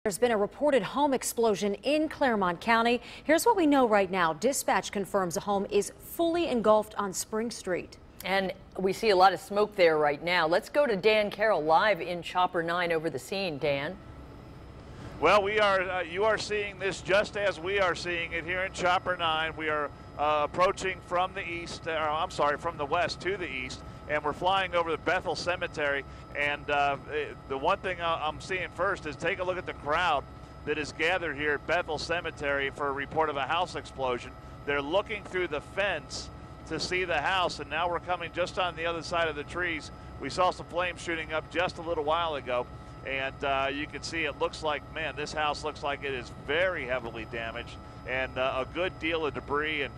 There's been a reported home explosion in Claremont County. Here's what we know right now. Dispatch confirms a home is fully engulfed on Spring Street. And we see a lot of smoke there right now. Let's go to Dan Carroll live in Chopper 9 over the scene. Dan. Well, you are seeing this just as we are seeing it here in Chopper 9. We are approaching from the east, from the west to the east, and we're flying over the Bethel Cemetery. And the one thing I'm seeing first is take a look at the crowd that is gathered here at Bethel Cemetery for a report of a house explosion. They're looking through the fence to see the house, and now we're coming just on the other side of the trees. We saw some flames shooting up just a little while ago, and you can see it looks like, man, this house looks like it is very heavily damaged and a good deal of debris. And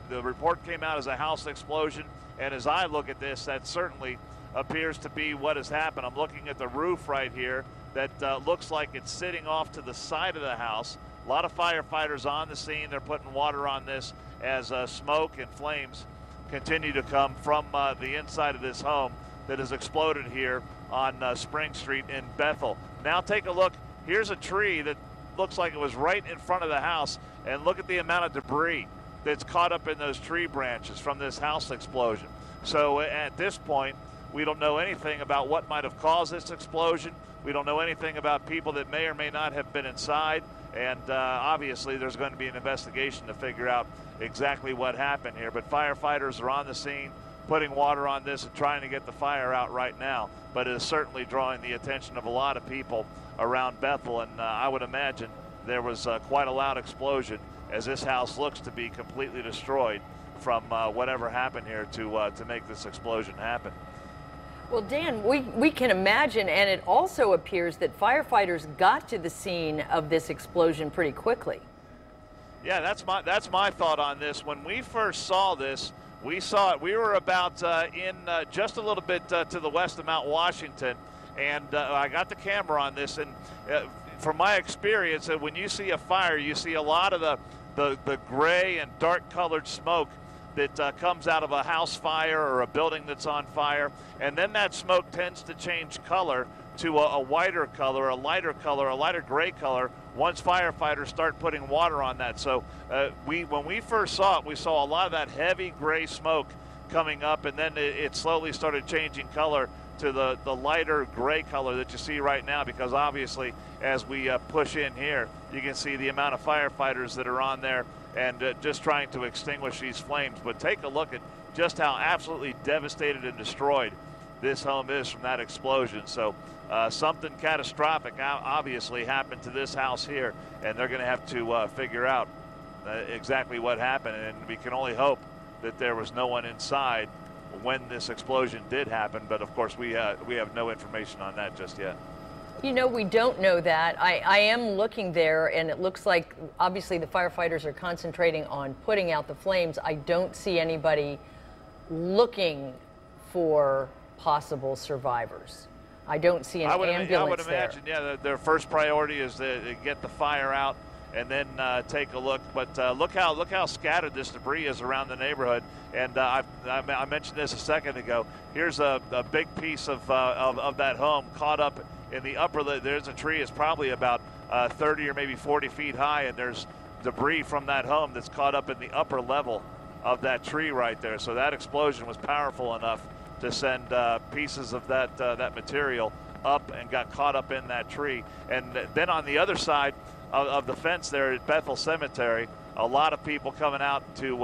the report came out as a house explosion, and as I look at this, that certainly appears to be what has happened. I'm looking at the roof right here that looks like it's sitting off to the side of the house. A lot of firefighters on the scene. They're putting water on this as smoke and flames continue to come from the inside of this home that has exploded here on Spring Street in Bethel. Now take a look. Here's a tree that looks like it was right in front of the house, and look at the amount of debris that's caught up in those tree branches from this house explosion. So at this point, we don't know anything about what might have caused this explosion. We don't know anything about people that may or may not have been inside. And obviously there's going to be an investigation to figure out exactly what happened here. But firefighters are on the scene, putting water on this and trying to get the fire out right now. But it is certainly drawing the attention of a lot of people around Bethel. And I would imagine there was quite a loud explosion as this house looks to be completely destroyed from whatever happened here to make this explosion happen. Well, Dan, we can imagine, and it also appears that firefighters got to the scene of this explosion pretty quickly. Yeah, that's my thought on this. When we first saw this, we saw it. We were about in just a little bit to the west of Mount Washington, and I got the camera on this. And from my experience, when you see a fire, you see a lot of the gray and dark-colored smoke that comes out of a house fire or a building that's on fire, and then that smoke tends to change color to a whiter color, a lighter gray color once firefighters start putting water on that. So when we first saw it, we saw a lot of that heavy gray smoke coming up, and then it slowly started changing color to the lighter gray color that you see right now, because obviously as we push in here, you can see the amount of firefighters that are on there and just trying to extinguish these flames. But take a look at just how absolutely devastated and destroyed this home is from that explosion. So something catastrophic obviously happened to this house here, and they're going to have to figure out exactly what happened. And we can only hope that there was no one inside when this explosion did happen. But of course, we have no information on that just yet. You know, we don't know that. I am looking there, and it looks like obviously the firefighters are concentrating on putting out the flames. I don't see anybody looking for possible survivors. I don't see an ambulance there. I would imagine, yeah, their first priority is to get the fire out and then take a look. But look how scattered this debris is around the neighborhood. And I mentioned this a second ago. Here's a big piece of that home caught up in the upper. There's a tree that's probably about 30 or maybe 40 feet high, and there's debris from that home that's caught up in the upper level of that tree right there. So that explosion was powerful enough to send pieces of that material up and got caught up in that tree. And then on the other side of the fence there at Bethel Cemetery, a lot of people coming out to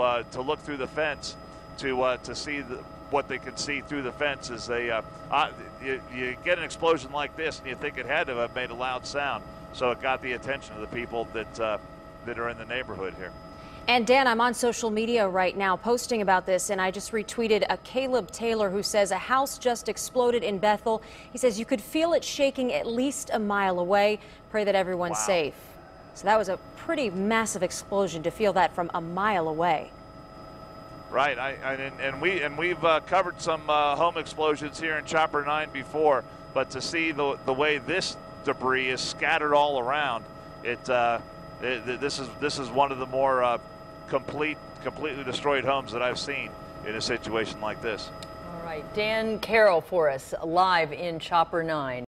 look through the fence to see what they can see through the fence. Is you get an explosion like this and you think it had to have made a loud sound, so it got the attention of the people that are in the neighborhood here. And Dan, I'm on social media right now posting about this, and I just retweeted a Caleb Taylor who says a house just exploded in Bethel. He says you could feel it shaking at least a mile away. Pray that everyone's safe. So that was a pretty massive explosion to feel that from a mile away. Right, and we've covered some home explosions here in Chopper 9 before, but to see the way this debris is scattered all around, this is one of the more completely destroyed homes that I've seen in a situation like this. All right, Dan Carroll for us live in Chopper 9.